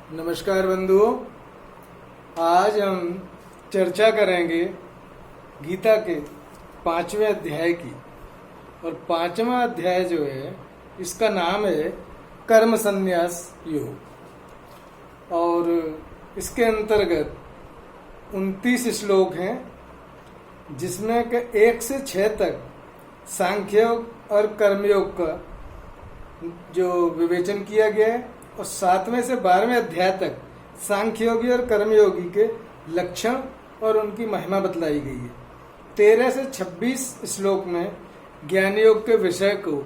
नमस्कार बंधुओं, आज हम चर्चा करेंगे गीता के 5वें अध्याय की। और 5वां अध्याय जो है इसका नाम है कर्म संन्यास योग। और इसके अंतर्गत 29 श्लोक हैं, जिसमें के 1 से 6 तक सांख्य योग और कर्मयोग का जो विवेचन किया गया है, और 7वें से 12वें अध्याय तक सांख्य योगी और कर्मयोगी के लक्षण और उनकी महिमा बतलाई गई है। 13 से 26 श्लोक में ज्ञान योग के विषय को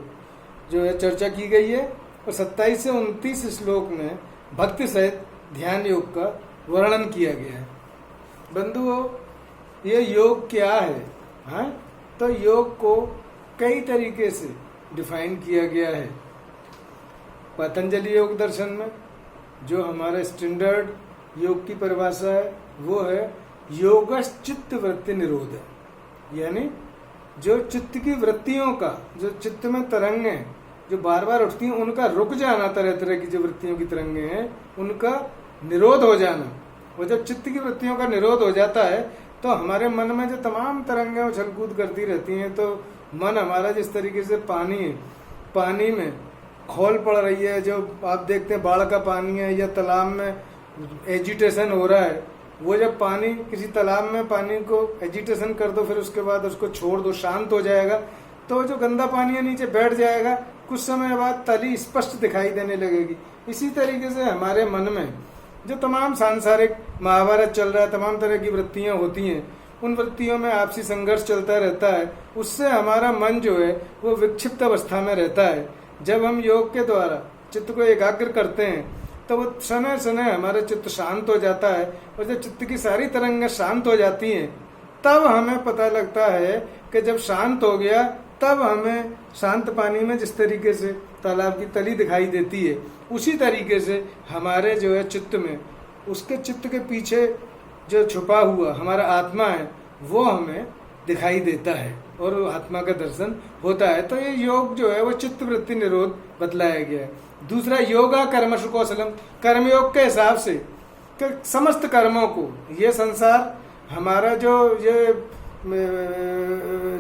जो है चर्चा की गई है, और 27 से 29 श्लोक में भक्ति सहित ध्यान योग का वर्णन किया गया है। बंधुओं, ये योग क्या है? हाँ, तो योग को कई तरीके से डिफाइन किया गया है। पतंजलि योग दर्शन में जो हमारा स्टैंडर्ड योग की परिभाषा है वो है योगश चित्त वृत्ति निरोध है। यानी जो चित्त की वृत्तियों का, जो चित्त में तरंगे जो बार बार उठती हैं, उनका रुक जाना, तरह तरह की जो वृत्तियों की तरंगे हैं उनका निरोध हो जाना। और जब चित्त की वृत्तियों का निरोध हो जाता है तो हमारे मन में जो तमाम तरंगें उछल कूद करती रहती हैं, तो मन हमारा जिस तरीके से पानी है, पानी में खौल पड़ रही है, जो आप देखते हैं बाढ़ का पानी है या तालाब में एजिटेशन हो रहा है, वो जब पानी किसी तालाब में पानी को एजिटेशन कर दो, फिर उसके बाद उसको छोड़ दो, शांत हो जाएगा, तो जो गंदा पानी है नीचे बैठ जाएगा, कुछ समय बाद तली स्पष्ट दिखाई देने लगेगी। इसी तरीके से हमारे मन में जो तमाम सांसारिक महाभारत चल रहा है, तमाम तरह की वृत्तियां होती हैं, उन वृत्तियों में आपसी संघर्ष चलता रहता है, उससे हमारा मन जो है वो विक्षिप्त अवस्था में रहता है। जब हम योग के द्वारा चित्त को एकाग्र करते हैं तो वो समय समय हमारा चित्त शांत हो जाता है, और जब चित्त की सारी तरंगें शांत हो जाती हैं तब हमें पता लगता है कि जब शांत हो गया, तब हमें शांत पानी में जिस तरीके से तालाब की तली दिखाई देती है, उसी तरीके से हमारे जो है चित्त में, उसके चित्त के पीछे जो छुपा हुआ हमारा आत्मा है वो हमें दिखाई देता है और आत्मा का दर्शन होता है। तो ये योग जो है वो चित्त वृत्ति निरोध बतलाया गया है। दूसरा, योगा कर्मसु कौशलम, कर्मयोग के हिसाब से कि समस्त कर्मों को, ये संसार हमारा जो ये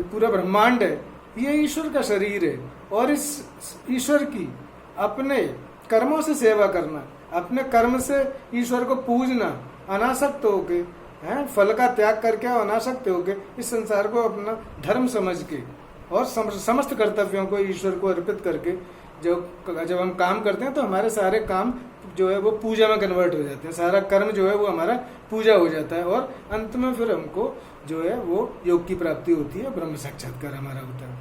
पूरा ब्रह्मांड है, ये ईश्वर का शरीर है, और इस ईश्वर की अपने कर्मों से सेवा करना, अपने कर्म से ईश्वर को पूजना, अनासक्त होके हैं, फल का त्याग करके और अनासक्त होके इस संसार को अपना धर्म समझ के और समस्त कर्तव्यों को ईश्वर को अर्पित करके जब हम काम करते हैं तो हमारे सारे काम जो है वो पूजा में कन्वर्ट हो जाते हैं। सारा कर्म जो है वो हमारा पूजा हो जाता है, और अंत में फिर हमको जो है वो योग की प्राप्ति होती है, ब्रह्म साक्षात्कार हमारा होता है।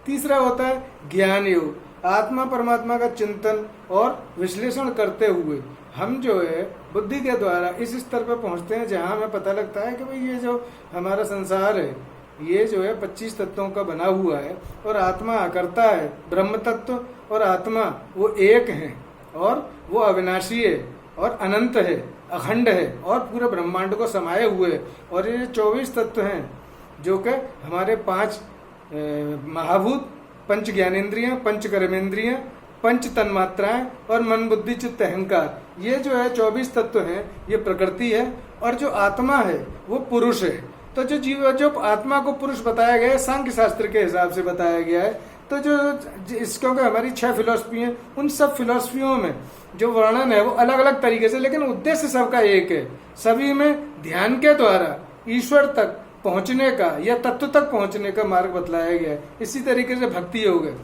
तीसरा होता है ज्ञान योग, आत्मा परमात्मा का चिंतन और विश्लेषण करते हुए हम जो है बुद्धि के द्वारा इस स्तर पर पहुंचते हैं जहां हमें पता लगता है कि भाई ये जो हमारा संसार है ये जो है 25 तत्वों का बना हुआ है, और आत्मा करता है, ब्रह्म तत्व और आत्मा वो एक है, और वो अविनाशी है और अनंत है, अखंड है, और पूरे ब्रह्मांड को समाये हुए है। और ये 24 तत्व हैं जो कि हमारे 5 महाभूत, 5 ज्ञानेन्द्रियां, 5 कर्मेंद्रियां, 5 तन्मात्राएं और मन बुद्धि चित्त अहंकार, ये जो है 24 तत्व हैं, ये प्रकृति है, और जो आत्मा है वो पुरुष है। तो जो आत्मा को पुरुष बताया गया है सांख्य शास्त्र के हिसाब से बताया गया है। तो जो क्योंकि हमारी 6 फिलॉसफी हैं, उन सब फिलॉसफियों में जो वर्णन है वो अलग अलग तरीके से, लेकिन उद्देश्य सबका एक है। सभी में ध्यान के द्वारा ईश्वर तक पहुंचने का या तत्व तक पहुंचने का मार्ग बतलाया गया है। इसी तरीके से भक्ति योग है,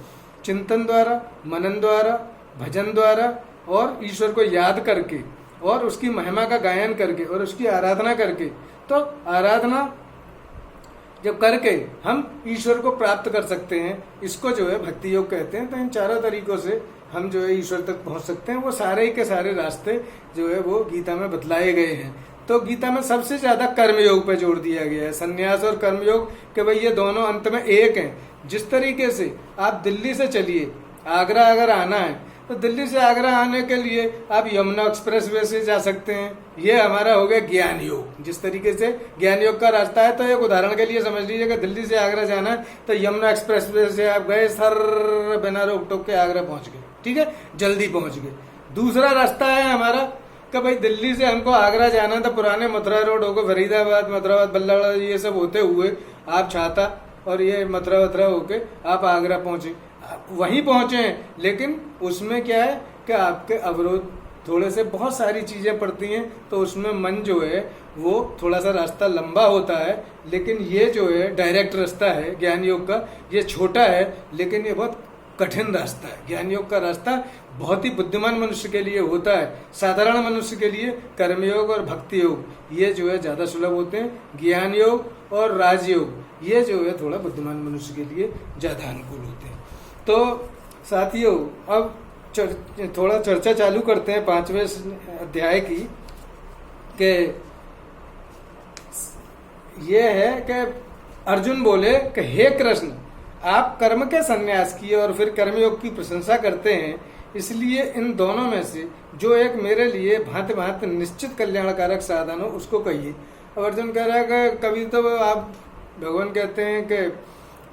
चिंतन द्वारा, मनन द्वारा, भजन द्वारा, और ईश्वर को याद करके और उसकी महिमा का गायन करके और उसकी आराधना करके, तो आराधना जब करके हम ईश्वर को प्राप्त कर सकते हैं, इसको जो है भक्ति योग कहते हैं। तो इन चारों तरीकों से हम जो है ईश्वर तक पहुंच सकते हैं। वो सारे के सारे रास्ते जो है वो गीता में बतलाए गए हैं। तो गीता में सबसे ज्यादा कर्मयोग पे जोर दिया गया है, संन्यास और कर्मयोग, कि भाई ये दोनों अंत में एक हैं। जिस तरीके से आप दिल्ली से चलिए, आगरा अगर आना है तो दिल्ली से आगरा आने के लिए आप यमुना एक्सप्रेसवे से जा सकते हैं, ये हमारा हो गया ज्ञान योग। जिस तरीके से ज्ञान योग का रास्ता है, तो एक उदाहरण के लिए समझ लीजिए कि दिल्ली से आगरा जाना है तो यमुना एक्सप्रेसवे से आप गए, सर बिना रोक टोक के आगरा पहुंच गए, ठीक है, जल्दी पहुंच गए। दूसरा रास्ता है हमारा कि भाई दिल्ली से हमको आगरा जाना था, पुराने मथुरा रोड होकर फरीदाबाद, मथुराबाद, बल्लाड़ा ये सब होते हुए आप छाता और ये मथुरा वथुरा होके आप आगरा पहुंचे, वहीं पहुंचे हैं, लेकिन उसमें क्या है कि आपके अवरोध थोड़े से बहुत सारी चीजें पड़ती हैं, तो उसमें मन जो है वो थोड़ा सा रास्ता लंबा होता है। लेकिन ये जो है डायरेक्ट रास्ता है ज्ञान योग का, ये छोटा है लेकिन ये बहुत कठिन रास्ता है। ज्ञान योग का रास्ता बहुत ही बुद्धिमान मनुष्य के लिए होता है, साधारण मनुष्य के लिए कर्मयोग और भक्ति योग ये जो है ज्यादा सुलभ होते हैं। ज्ञान योग और राजयोग ये जो है थोड़ा बुद्धिमान मनुष्य के लिए ज्यादा अनुकूल होते हैं। तो साथियों, अब थोड़ा चर्चा चालू करते हैं 5वें अध्याय की, कि ये है कि अर्जुन बोले कि हे कृष्ण, आप कर्म के संन्यास की और फिर कर्मयोग की प्रशंसा करते हैं, इसलिए इन दोनों में से जो एक मेरे लिए भांति भांति निश्चित कल्याणकारक साधन हो उसको कहिए। अब अर्जुन कह रहा है कि कभी तो आप भगवान कहते हैं कि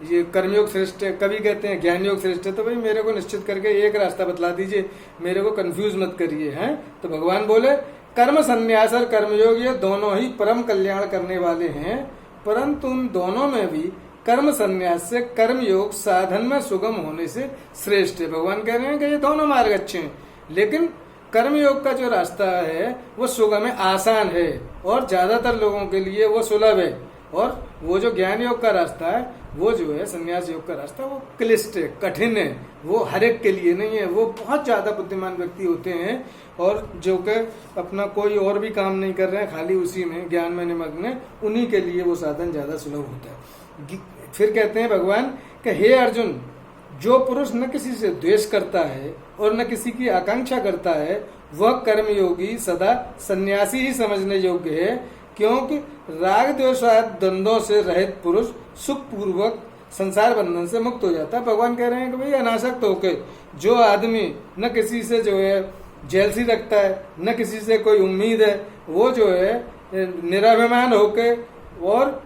ये कर्मयोग श्रेष्ठ है, कभी कहते हैं ज्ञान योग श्रेष्ठ है, तो भाई मेरे को निश्चित करके एक रास्ता बतला दीजिए, मेरे को कंफ्यूज मत करिए। हैं तो भगवान बोले कर्म संन्यास और कर्मयोग ये दोनों ही परम कल्याण करने वाले हैं, परंतु उन दोनों में भी कर्म संन्यास से कर्मयोग साधन में सुगम होने से श्रेष्ठ है। भगवान कह रहे हैं कि ये दोनों मार्ग अच्छे हैं, लेकिन कर्मयोग का जो रास्ता है वो सुगम है, आसान है और ज्यादातर लोगों के लिए वो सुलभ है, और वो जो ज्ञान योग का रास्ता है वो जो है संन्यास योग का रास्ता वो क्लिष्ट है, कठिन है, वो हर एक के लिए नहीं है। वो बहुत ज्यादा बुद्धिमान व्यक्ति होते हैं और जो कि अपना कोई और भी काम नहीं कर रहे हैं, खाली उसी में ज्ञान में निमग्न है, उन्हीं के लिए वो साधन ज्यादा सुलभ होता है। फिर कहते हैं भगवान कि हे अर्जुन, जो पुरुष न किसी से द्वेष करता है और न किसी की आकांक्षा करता है, वह कर्मयोगी सदा सन्यासी ही समझने योग्य है, क्योंकि राग द्वेष द्वंद्वों से रहित पुरुष सुख पूर्वक संसार बंधन से मुक्त हो जाता है। भगवान कह रहे हैं कि भाई अनासक्त होकर जो आदमी न किसी से जो है जेलसी रखता है, न किसी से कोई उम्मीद है, वो जो है निराभिमान होके और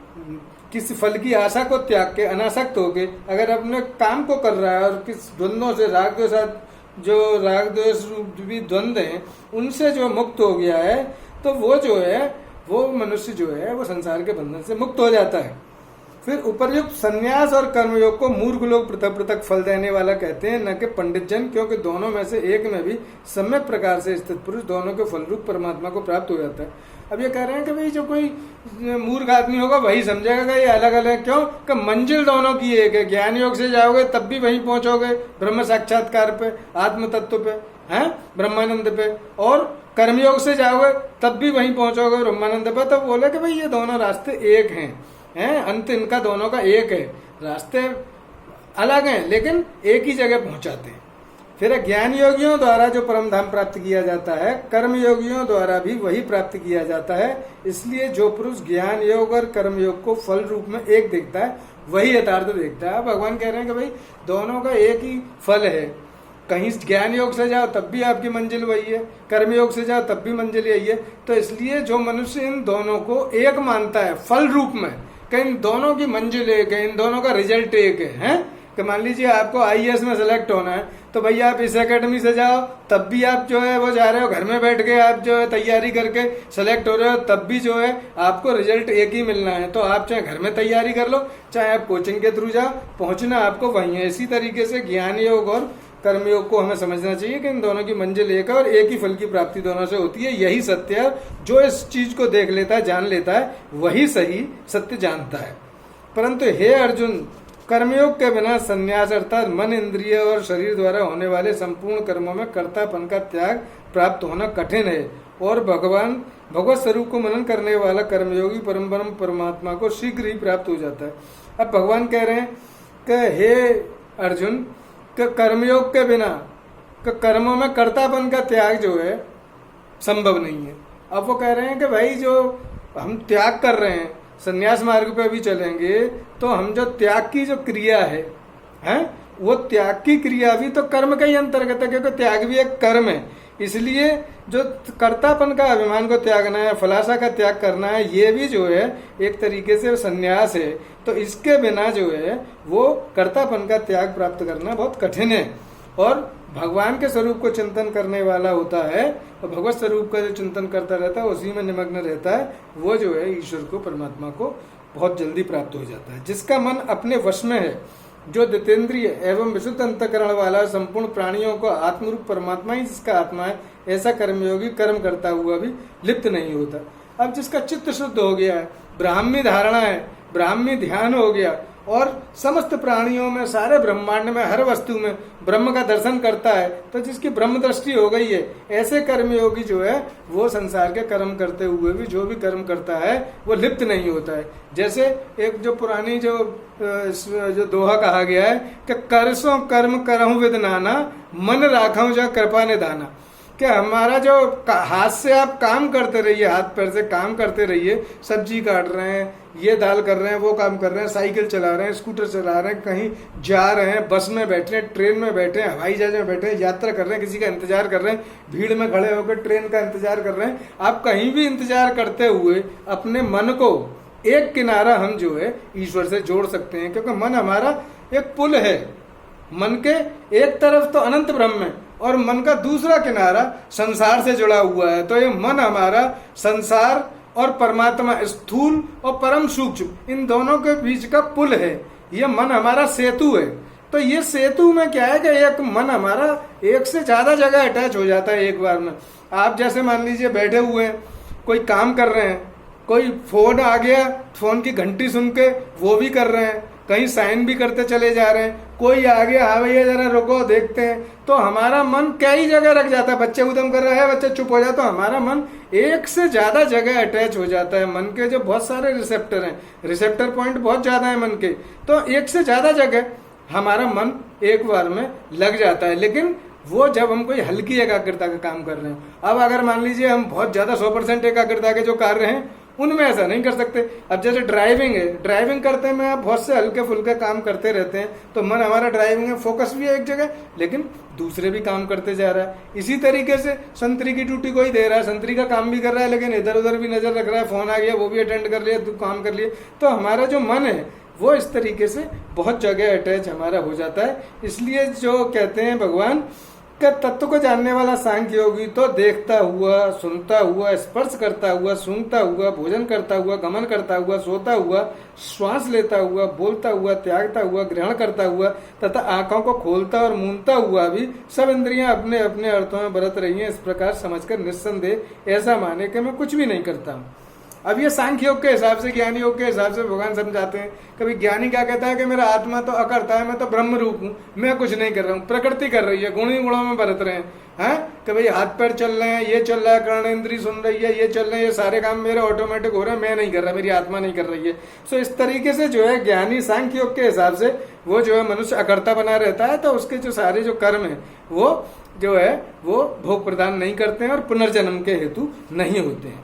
किसी फल की आशा को त्याग के अनासक्त होके अगर अपने काम को कर रहा है और किस द्वंद्वों से राग द्वेष भी द्वंद्व हैं उनसे जो मुक्त हो गया है, तो वो जो है वो मनुष्य जो है वो संसार के बंधन से मुक्त हो जाता है। फिर उपर्युक्त संन्यास और कर्मयोग को मूर्ख लोग पृथक पृथक फल देने वाला कहते हैं, न कि पंडित जन, क्योंकि दोनों में से एक में भी सम्यक प्रकार से स्थित पुरुष दोनों के फल रूप परमात्मा को प्राप्त हो जाता है। अब ये कह रहे हैं कि भाई जो कोई मूर्ख आदमी होगा वही समझेगा कि ये अलग अलग, क्यों कि मंजिल दोनों की एक है। ज्ञान योग से जाओगे तब भी वहीं पहुंचोगे ब्रह्म साक्षात्कार पे, आत्म तत्व पे, हैं ब्रह्मानंद पे, और कर्मयोग से जाओगे तब भी वहीं पहुंचोगे ब्रह्मानंद पे। तो बोले कि भाई ये दोनों रास्ते एक हैं, अंत इनका दोनों का एक है, रास्ते अलग हैं लेकिन एक ही जगह पहुंचाते हैं। फिर ज्ञान योगियों द्वारा जो परम धाम प्राप्त किया जाता है, कर्म योगियों द्वारा भी वही प्राप्त किया जाता है। इसलिए जो पुरुष ज्ञान योग और कर्म योग को फल रूप में एक देखता है वही यथार्थ देखता है। भगवान कह रहे हैं कि भाई दोनों का एक ही फल है, कहीं ज्ञान योग से जाओ तब भी आपकी मंजिल वही है, कर्म योग से जाओ तब भी मंजिल यही है। तो इसलिए जो मनुष्य इन दोनों को एक मानता है फल रूप में, कि इन दोनों की मंजिल एक है, इन दोनों का रिजल्ट एक है, कि मान लीजिए आपको आईएएस में सेलेक्ट होना है तो भैया आप इस एकेडमी से जाओ तब भी आप जो है वो जा रहे हो, घर में बैठ के आप जो है तैयारी करके सेलेक्ट हो रहे हो तब भी जो है आपको रिजल्ट एक ही मिलना है। तो आप चाहे घर में तैयारी कर लो, चाहे आप कोचिंग के थ्रू जाओ, पहुंचना आपको वहीं है। इसी तरीके से ज्ञान योग और कर्मयोग को हमें समझना चाहिए कि इन दोनों की मंजिल एक है और एक ही फल की प्राप्ति दोनों से होती है। यही सत्य है। जो इस चीज को देख लेता है, जान लेता है, वही सही सत्य जानता है। परंतु हे अर्जुन, कर्मयोग के बिना संन्यास अर्थात मन, इंद्रिय और शरीर द्वारा होने वाले संपूर्ण कर्मों में कर्तापन का त्याग प्राप्त होना कठिन है, और भगवत स्वरूप को मनन करने वाला कर्मयोगी परम परमात्मा को शीघ्र ही प्राप्त हो जाता है। अब भगवान कह रहे हैं कि हे अर्जुन, कर्मयोग के बिना कर्मों में कर्तापन का त्याग जो है संभव नहीं है। अब वो कह रहे हैं कि भाई जो हम त्याग कर रहे हैं, संन्यास मार्ग पे भी चलेंगे तो हम जो त्याग की जो क्रिया है वो त्याग की क्रिया भी तो कर्म का ही अंतर्गत है, क्योंकि त्याग भी एक कर्म है। इसलिए जो कर्तापन का अभिमान को त्यागना है, फलाशा का त्याग करना है, ये भी जो है एक तरीके से संन्यास है। तो इसके बिना जो है वो कर्तापन का त्याग प्राप्त करना बहुत कठिन है। और भगवान के स्वरूप को चिंतन करने वाला होता है और भगवत स्वरूप का जो चिंतन करता रहता है, उसी में निमग्न रहता है, वो जो है ईश्वर को, परमात्मा को बहुत जल्दी प्राप्त हो जाता है। जिसका मन अपने वश में है, जो जितेंद्रिय एवं विशुद्ध अंतकरण वाला, संपूर्ण प्राणियों को आत्मरूप परमात्मा ही जिसका आत्मा है, ऐसा कर्मयोगी कर्म करता हुआ भी लिप्त नहीं होता। अब जिसका चित्त शुद्ध हो गया है, ब्राह्मी धारणा है, ब्राह्मी ध्यान हो गया और समस्त प्राणियों में, सारे ब्रह्मांड में, हर वस्तु में ब्रह्म का दर्शन करता है, तो जिसकी ब्रह्म दृष्टि हो गई है, ऐसे कर्मयोगी जो है वो संसार के कर्म करते हुए भी जो भी कर्म करता है वो लिप्त नहीं होता है। जैसे एक जो पुरानी जो दोहा कहा गया है कि करसों कर्म करहूं विद नाना, मन राखूं जा कृपा निधाना। कि हमारा जो हाथ से आप काम करते रहिए, हाथ पैर से काम करते रहिए, सब्जी काट रहे हैं, ये दाल कर रहे हैं, वो काम कर रहे हैं, साइकिल चला रहे हैं, स्कूटर चला रहे हैं, कहीं जा रहे हैं, बस में बैठे हैं, ट्रेन में बैठे हैं, हवाई जहाज में बैठे हैं, यात्रा कर रहे हैं, किसी का इंतजार कर रहे हैं, भीड़ में खड़े होकर ट्रेन का इंतजार कर रहे हैं। आप कहीं भी इंतजार करते हुए अपने मन को एक किनारा हम जो है ईश्वर से जोड़ सकते हैं, क्योंकि मन हमारा एक पुल है। मन के एक तरफ तो अनंत ब्रह्म है और मन का दूसरा किनारा संसार से जुड़ा हुआ है। तो ये मन हमारा संसार और परमात्मा, स्थूल और परम सूक्ष्म, इन दोनों के बीच का पुल है। ये मन हमारा सेतु है। तो ये सेतु में क्या है कि एक मन हमारा एक से ज्यादा जगह अटैच हो जाता है एक बार में। आप जैसे मान लीजिए बैठे हुए हैं, कोई काम कर रहे हैं, कोई फोन आ गया, फोन की घंटी सुन के वो भी कर रहे हैं, कहीं साइन भी करते चले जा रहे हैं, कोई आ गया, हाँ भैया जरा रुको देखते हैं, तो हमारा मन कई जगह रख जाता है। बच्चे उधम कर रहे हैं, बच्चे चुप हो जाते, तो हमारा मन एक से ज्यादा जगह अटैच हो जाता है। मन के जो बहुत सारे रिसेप्टर हैं, रिसेप्टर पॉइंट बहुत ज्यादा है मन के, तो एक से ज्यादा जगह हमारा मन एक बार में लग जाता है। लेकिन वो जब हम कोई हल्की एकाग्रता का काम कर रहे हैं, अब अगर मान लीजिए हम बहुत ज्यादा 100% एकाग्रता के जो कार्य हैं उनमें ऐसा नहीं कर सकते। अब जैसे ड्राइविंग है, ड्राइविंग करते में आप बहुत से हल्के फुल्के काम करते रहते हैं, तो मन हमारा ड्राइविंग में फोकस भी है एक जगह, लेकिन दूसरे भी काम करते जा रहा है। इसी तरीके से संतरी की ड्यूटी कोई दे रहा है, संतरी का काम भी कर रहा है, लेकिन इधर उधर भी नजर रख रहा है, फोन आ गया वो भी अटेंड कर लिया, काम कर लिया। तो हमारा जो मन है वो इस तरीके से बहुत जगह अटैच हमारा हो जाता है। इसलिए जो कहते हैं भगवान का तत्व को जानने वाला सांख्य योगी तो देखता हुआ, सुनता हुआ, स्पर्श करता हुआ, सूंघता हुआ, भोजन करता हुआ, गमन करता हुआ, सोता हुआ, श्वास लेता हुआ, बोलता हुआ, त्यागता हुआ, ग्रहण करता हुआ तथा आंखों को खोलता और मूंदता हुआ भी सब इंद्रियां अपने अपने अर्थों में बरत रही हैं, इस प्रकार समझकर निस्संदेह ऐसा माने कि मैं कुछ भी नहीं करता हूँ। अब ये सांख्य योग के हिसाब से, ज्ञानी योग के हिसाब से भगवान समझाते हैं। कभी ज्ञानी क्या कहता है कि मेरा आत्मा तो अकर्ता है, मैं तो ब्रह्म रूप हूँ, मैं कुछ नहीं कर रहा हूँ, प्रकृति कर रही है, गुण ही गुणों में बरत रहे हैं। कि भाई हाथ पैर चल रहे हैं, ये चल रहा है, कर्णेंद्री सुन रही है, ये चल रहे हैं, ये सारे काम मेरे ऑटोमेटिक हो रहे हैं, मैं नहीं कर रहा, मेरी आत्मा नहीं कर रही है। सो इस तरीके से जो है ज्ञानी सांख्य योग के हिसाब से वो जो है मनुष्य अकर्ता बना रहता है, तो उसके जो सारे जो कर्म है वो जो है वो भोग प्रदान नहीं करते हैं और पुनर्जन्म के हेतु नहीं होते हैं।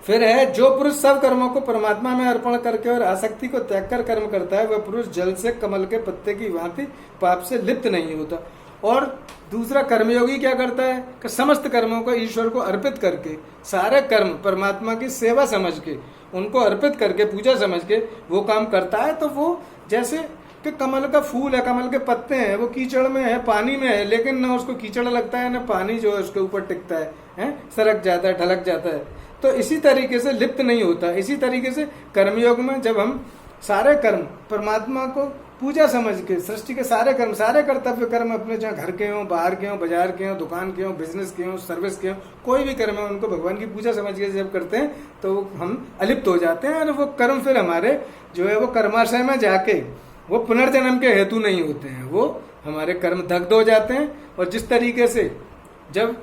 फिर है, जो पुरुष सब कर्मों को परमात्मा में अर्पण करके और आसक्ति को त्याग कर कर्म करता है, वह पुरुष जल से कमल के पत्ते की भांति पाप से लिप्त नहीं होता। और दूसरा कर्मयोगी क्या करता है कि समस्त कर्मों को ईश्वर को अर्पित करके, सारे कर्म परमात्मा की सेवा समझ के, उनको अर्पित करके, पूजा समझ के वो काम करता है। तो वो जैसे कि कमल का फूल है, कमल के पत्ते हैं, वो कीचड़ में है, पानी में है, लेकिन न उसको कीचड़ लगता है न पानी जो है उसके ऊपर टिकता है, सरक जाता है, ढलक जाता है। तो इसी तरीके से लिप्त नहीं होता। इसी तरीके से कर्मयोग में जब हम सारे कर्म परमात्मा को पूजा समझ के, सृष्टि के सारे कर्म, सारे कर्तव्य कर्म अपने, चाहे घर के हों, बाहर के हों, बाजार के हों, दुकान के हों, बिजनेस के हों, सर्विस के हों, कोई भी कर्म है, उनको भगवान की पूजा समझ के जब करते हैं तो हम अलिप्त हो जाते हैं। और वो कर्म फिर हमारे जो है वो कर्माशय में जाके वो पुनर्जन्म के हेतु नहीं होते हैं, वो हमारे कर्म दग्ध हो जाते हैं। और जिस तरीके से जब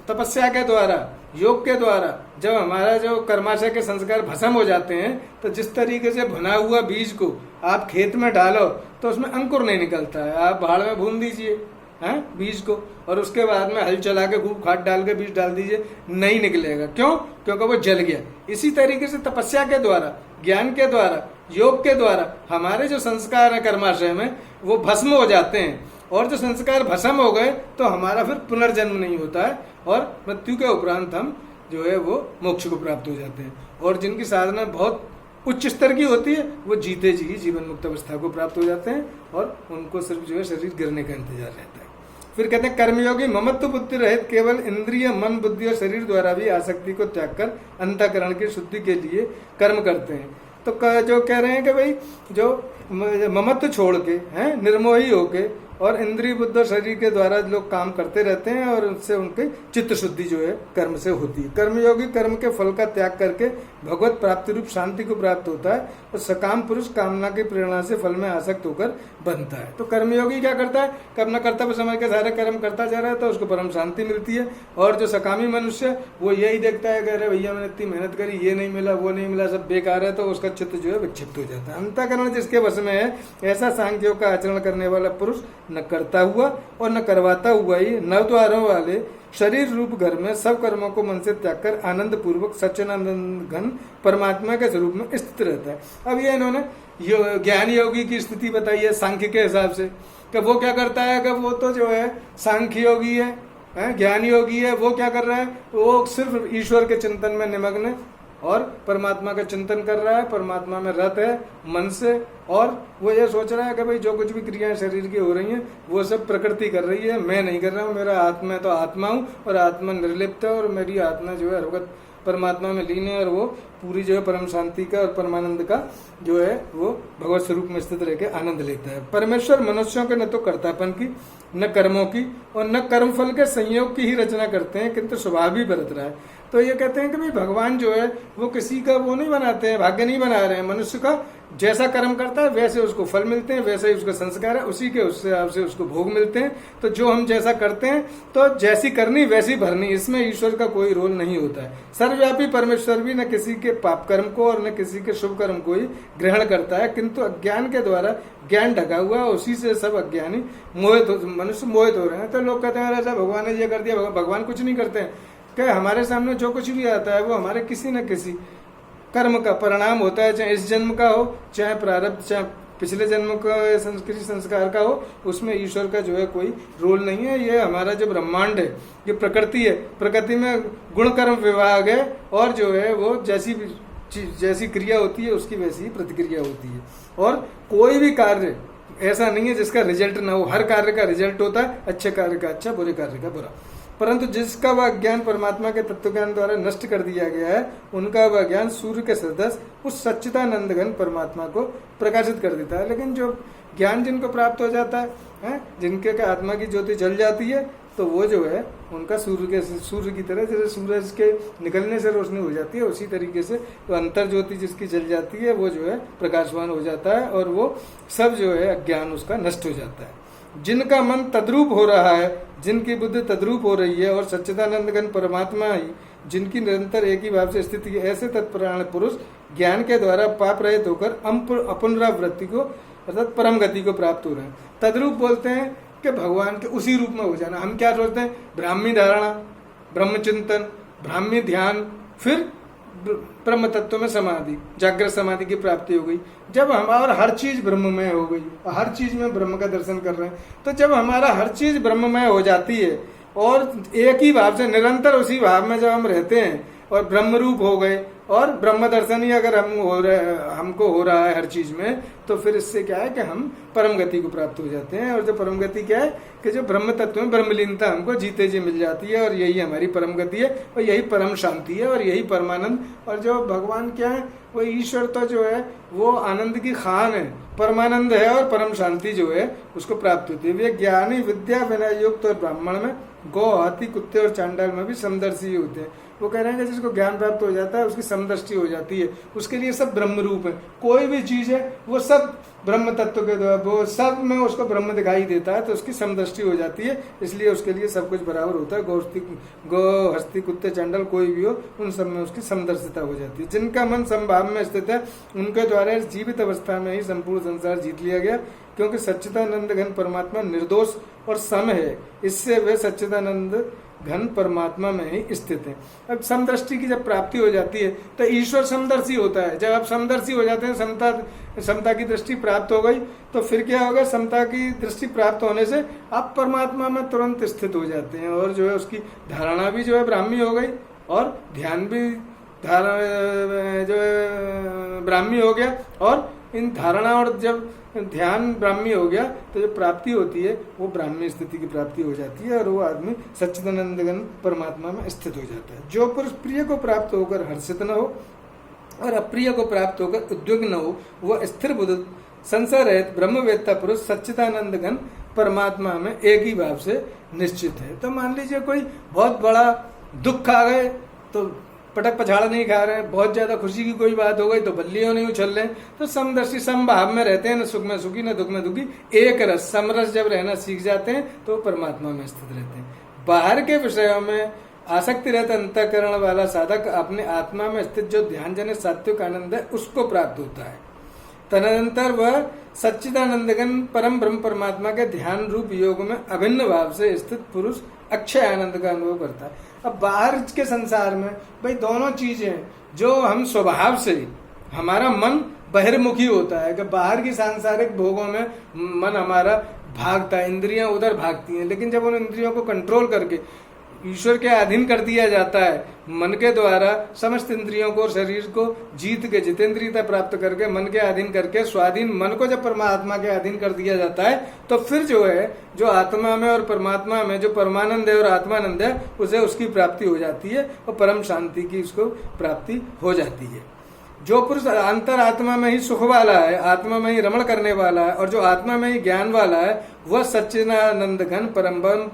तपस्या के द्वारा, योग के द्वारा जब हमारा जो कर्माशय के संस्कार भस्म हो जाते हैं, तो जिस तरीके से भुना हुआ बीज को आप खेत में डालो तो उसमें अंकुर नहीं निकलता है। आप भाड़ में भून दीजिए बीज को, और उसके बाद में हल चला के खूब खाद डाल के बीज डाल दीजिए, नहीं निकलेगा। क्यों? क्योंकि वो जल गया। इसी तरीके से तपस्या के द्वारा, ज्ञान के द्वारा, योग के द्वारा हमारे जो संस्कार है कर्माशय में वो भस्म हो जाते हैं। और जो संस्कार भस्म हो गए तो हमारा फिर पुनर्जन्म नहीं होता है, और मृत्यु के उपरांत हम जो है वो मोक्ष को प्राप्त हो जाते हैं। और जिनकी साधना बहुत उच्च स्तर की होती है वो जीते जी जीवन मुक्त अवस्था को प्राप्त हो जाते हैं, और उनको सिर्फ जो है शरीर गिरने का इंतजार रहता है। फिर कहते हैं कर्मयोगी ममत्व बुद्धि रहित केवल इंद्रिय मन बुद्धि और शरीर द्वारा भी आसक्ति को त्याग कर अंतःकरण की शुद्धि के लिए कर्म करते हैं। तो जो कह रहे हैं कि भाई जो ममत्व छोड़ के हैं, निर्मोही होके और इंद्रिय बुद्धि और शरीर के द्वारा लोग काम करते रहते हैं और उनसे उनकी चित्त शुद्धि जो है कर्म से होती है। कर्मयोगी कर्म के फल का त्याग करके भगवत प्राप्ति रूप शांति को प्राप्त होता है और सकाम पुरुष कामना की प्रेरणा से फल में आसक्त होकर बनता है। तो कर्मयोगी क्या करता है कि अपना कर्तव्य समझ के सारे कर्म करता जा रहा है तो उसको परम शांति मिलती है। और जो सकामी मनुष्य वो यही देखता है कि अरे भैया मैंने इतनी मेहनत करी, ये नहीं मिला, वो नहीं मिला, सब बेकार है, तो उसका चित्त जो है विक्षिप्त हो जाता है। अंतःकरण जिसके वश में है ऐसा सांख्यों का आचरण करने वाला पुरुष न करता हुआ और न करवाता हुआ ही नवद्वारों वाले शरीर रूप घर में सब कर्मों को मन से त्याग कर आनंद पूर्वक सच्चिदानंद घन परमात्मा के स्वरूप में स्थित रहता है। अब ये इन्होंने ज्ञान योगी की स्थिति बताई है सांख्य के हिसाब से कि वो क्या करता है कि वो तो जो है सांख्य योगी है, ज्ञान योगी है। वो क्या कर रहा है, वो सिर्फ ईश्वर के चिंतन में निमग्न है और परमात्मा का चिंतन कर रहा है, परमात्मा में रत है मन से। और वो ये सोच रहा है कि भाई जो कुछ भी क्रियाएं शरीर की हो रही हैं वो सब प्रकृति कर रही है, मैं नहीं कर रहा हूँ, मेरा आत्मा है तो आत्मा हूँ और आत्मा निर्लिप्त है और मेरी आत्मा जो है हर परमात्मा में लीन है और वो पूरी जो है परम शांति का और परमानंद का जो है वो भगवत स्वरूप में स्थित रह के आनंद लेता है। परमेश्वर मनुष्यों के न तो कर्तापन की, न कर्मों की और न कर्मफल के संयोग की ही रचना करते हैं किंतु स्वभाव भी बरत रहा है। तो ये कहते हैं कि भाई भगवान जो है वो किसी का वो नहीं बनाते हैं, भाग्य नहीं बना रहे हैं। मनुष्य का जैसा कर्म करता है वैसे उसको फल मिलते हैं, वैसे ही उसका संस्कार है, उसी के हिसाब से उसको भोग मिलते हैं। तो जो हम जैसा करते हैं तो जैसी करनी वैसी भरनी, इसमें ईश्वर का कोई रोल नहीं होता है। सर्वव्यापी परमेश्वर भी न किसी के पाप कर्म को और न किसी के शुभ कर्म को ही ग्रहण करता है, किंतु अज्ञान के द्वारा ज्ञान ढका हुआ है, उसी से सब अज्ञानी मनुष्य मोहित हो रहे हैं। तो लोग कहते हैं ऐसा भगवान ने ये कर दिया, भगवान कुछ नहीं करते हैं। क्या हमारे सामने जो कुछ भी आता है वो हमारे किसी न किसी कर्म का परिणाम होता है, चाहे इस जन्म का हो, चाहे प्रारब्ध, चाहे पिछले जन्म का किसी संस्कार का हो, उसमें ईश्वर का जो है कोई रोल नहीं है। ये हमारा जो ब्रह्मांड है, ये प्रकृति है, प्रकृति में गुण कर्म विभाग है और जो है वो जैसी क्रिया होती है उसकी वैसी ही प्रतिक्रिया होती है। और कोई भी कार्य ऐसा नहीं है जिसका रिजल्ट ना हो, हर कार्य का रिजल्ट होता है, अच्छे कार्य का अच्छा, बुरे कार्य का बुरा। परंतु जिसका वह ज्ञान परमात्मा के तत्व ज्ञान द्वारा नष्ट कर दिया गया है, उनका वह ज्ञान सूर्य के सदृश उस सच्चिदानंद घन परमात्मा को प्रकाशित कर देता है। लेकिन जो ज्ञान जिनको प्राप्त हो जाता है, जिनके का आत्मा की ज्योति जल जाती है, तो वो जो है उनका सूर्य की तरह, जैसे सूरज के निकलने से रोशनी हो जाती है, उसी तरीके से तो अंतर ज्योति जिसकी जल जाती है वो जो है प्रकाशवान हो जाता है और वो सब जो है अज्ञान उसका नष्ट हो जाता है। जिनका मन तद्रूप हो रहा है, जिनकी बुद्धि तद्रूप हो रही है और सच्चिदानंद घन परमात्मा ही जिनकी निरंतर एक ही भाव से स्थिति है, ऐसे तत्परायण पुरुष ज्ञान के द्वारा पाप रहित होकर अपुनरावृत्ति को अर्थात परम गति को प्राप्त हो रहे हैं। तद्रूप बोलते हैं कि भगवान के उसी रूप में हो जाना। हम क्या सोचते हैं, ब्राह्मी धारणा, ब्रह्म चिंतन, ब्राह्मी ध्यान, फिर ब्रह्म तत्व में समाधि, जागृत समाधि की प्राप्ति हो गई। जब हमारा हर चीज ब्रह्ममय हो गई, हर चीज में ब्रह्म का दर्शन कर रहे हैं, तो जब हमारा हर चीज ब्रह्ममय हो जाती है और एक ही भाव से निरंतर उसी भाव में जब हम रहते हैं और ब्रह्म रूप हो गए और ब्रह्म दर्शन ही अगर हमको हो रहा है हर चीज में, तो फिर इससे क्या है कि हम परम गति को प्राप्त हो जाते हैं। और जो परम गति क्या है कि जो ब्रह्म तत्व में ब्रह्मलीनता हमको जीते जी मिल जाती है और यही हमारी परम गति है और यही परम शांति है और यही परमानंद। और जो भगवान क्या है, वो ईश्वर तो जो है वो आनंद की खान है, परमानंद है और परम शांति जो है उसको प्राप्त होती है। वे ज्ञानी विद्या विनय युक्त और ब्राह्मण में, गौ, हाथी, कुत्ते और चांडाल में भी समदर्शी होते हैं। वो कह रहे हैं कि जिसको ज्ञान प्राप्त हो जाता है उसकी समदृष्टि हो जाती है, उसके लिए सब ब्रह्म रूप है। कोई भी चीज है वो सब ब्रह्म तत्व के द्वारा, वो सब में उसको ब्रह्म दिखाई देता है, तो उसकी समदृष्टि हो जाती है। इसलिए उसके लिए सब कुछ बराबर होता है। गौ, हस्ती, कुत्ते, चंडल कोई भी हो, उन सब में उसकी समदर्शिता हो जाती है। जिनका मन समभाव में स्थित है, उनके द्वारा जीवित अवस्था में ही संपूर्ण संसार जीत लिया गया, क्योंकि सच्चिदानंद घन परमात्मा निर्दोष और सम है। इससे वे सच्चिदानंद घन परमात्मा में ही स्थित है। अब समदृष्टि की जब प्राप्ति हो जाती है तो ईश्वर समदर्शी होता है। जब आप समदर्शी हो जाते हैं, समता की दृष्टि प्राप्त हो गई, तो फिर क्या होगा, समता की दृष्टि प्राप्त होने से आप परमात्मा में तुरंत स्थित हो जाते हैं और जो है उसकी धारणा भी जो है ब्राह्मी हो गई और ध्यान भी जो है ब्राह्मी हो गया। और इन धारणा और जब ध्यान ब्राह्मी हो गया तो जो प्राप्ति होती है वो ब्राह्मी स्थिति की प्राप्ति हो जाती है और वो आदमी सच्चिदानंद घन परमात्मा में स्थित हो जाता है। जो पुरुष प्रिय को प्राप्त होकर हर्षित न हो और अप्रिय को प्राप्त होकर उद्विग्न न हो, वह स्थिर बुद्ध संसार रहित ब्रह्मवेत्ता पुरुष सच्चिदानंद घन परमात्मा में एक ही भाव से निश्चित है। तो मान लीजिए कोई बहुत बड़ा दुख आ गए तो पटक पछाड़ नहीं खा रहे हैं, बहुत ज्यादा खुशी की कोई बात हो गई तो बल्लियों नहीं उछल रहे, तो समदर्शी समभाव में रहते हैं, न सुख में सुखी न दुख में दुखी, एक रस समरस जब रहना सीख जाते हैं तो परमात्मा में स्थित रहते हैं। बाहर के विषयों में आसक्ति रहत अंतःकरण वाला साधक अपने आत्मा में स्थित जो ध्यान जनित सात्विक आनंद है उसको प्राप्त होता है। तदनंतर वह सच्चिदानंदघन परम ब्रह्म परमात्मा के ध्यान रूप योग में अभिन्न भाव से स्थित पुरुष अक्षय आनंद का अनुभव करता है। अब बाहर के संसार में भाई दोनों चीजें, जो हम स्वभाव से हमारा मन बहिर्मुखी होता है कि बाहर की सांसारिक भोगों में मन हमारा भागता है, इंद्रियां उधर भागती हैं, लेकिन जब उन इंद्रियों को कंट्रोल करके ईश्वर के अधीन कर दिया जाता है, मन के द्वारा समस्त इंद्रियों को शरीर को जीत के जितेंद्रियता प्राप्त करके मन के अधीन करके स्वाधीन मन को जब परमात्मा के अधीन कर दिया जाता है तो फिर जो है जो आत्मा में और परमात्मा में जो परमानंद है और आत्मानंद है उसे उसकी प्राप्ति हो जाती है और परम शांति की उसको प्राप्ति हो जाती है। जो पुरुष अंतर आत्मा में ही सुख वाला है, आत्मा में ही रमण करने वाला है और जो आत्मा में ही ज्ञान वाला है, वह सच्चिदानंद घन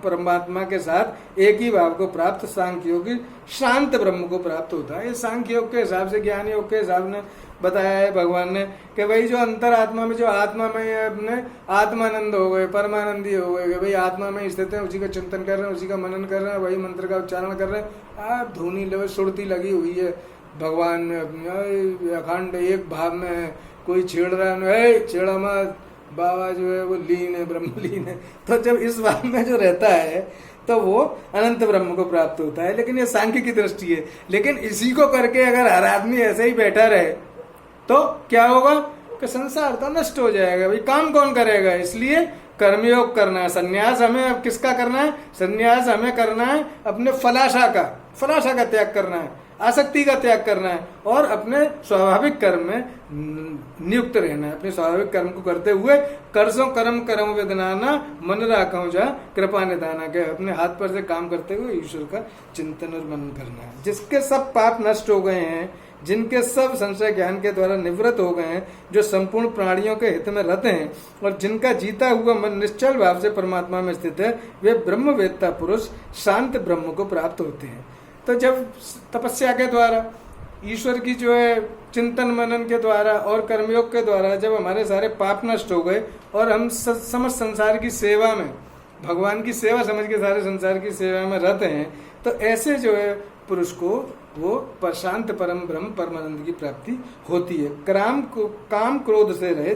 परमात्मा के साथ एक ही भाव को प्राप्त सांख्य योगी शांत ब्रह्म को प्राप्त होता है। ये सांख्य योग के हिसाब से, ज्ञान योग के हिसाब ने बताया है भगवान ने कि भाई जो अंतर आत्मा में, जो आत्मा में अपने आत्मानंद हो गए, परमानंदी हो गए, भाई आत्मा में स्थित है, उसी का चिंतन कर रहे हैं, उसी का मनन कर रहे हैं, वही मंत्र का उच्चारण कर रहे हैं, आप धुनी लगे सुरती लगी हुई है भगवान में अपनी अखंड एक भाव में है, कोई छेड़ रहा है, छेड़ा मत, बाबा जो है वो लीन है, ब्रह्म लीन है। तो जब इस भाव में जो रहता है तो वो अनंत ब्रह्म को प्राप्त होता है। लेकिन ये सांख्य की दृष्टि है। लेकिन इसी को करके अगर हर आदमी ऐसे ही बैठा रहे तो क्या होगा कि संसार तो नष्ट हो जाएगा। भाई काम कौन करेगा? इसलिए कर्मयोग करना है। संन्यास हमें अब किसका करना है? संन्यास हमें करना है अपने फलाशा का त्याग करना है, आसक्ति का त्याग करना है और अपने स्वाभाविक कर्म में नियुक्त रहना है। अपने स्वाभाविक कर्म को करते हुए कर्सों कर्म करम वेदनाना मन राखो जा कृपा निदाना के अपने हाथ पर से काम करते हुए ईश्वर का चिंतन और मनन करना है। जिसके सब पाप नष्ट हो गए हैं, जिनके सब संशय ज्ञान के द्वारा निवृत्त हो गए हैं, जो संपूर्ण प्राणियों के हित में रहते हैं और जिनका जीता हुआ मन निश्चल भाव से परमात्मा में स्थित है, वे ब्रह्मवेत्ता पुरुष शांत ब्रह्म को प्राप्त होते हैं। तो जब तपस्या के द्वारा, ईश्वर की जो है चिंतन मनन के द्वारा और कर्मयोग के द्वारा जब हमारे सारे पाप नष्ट हो गए और हम समस्त संसार की सेवा में, भगवान की सेवा समझ के सारे संसार की सेवा में रहते हैं, तो ऐसे जो है पुरुष को वो शांत परम ब्रह्म परमानंद की प्राप्ति होती है। काम क्रोध से रहे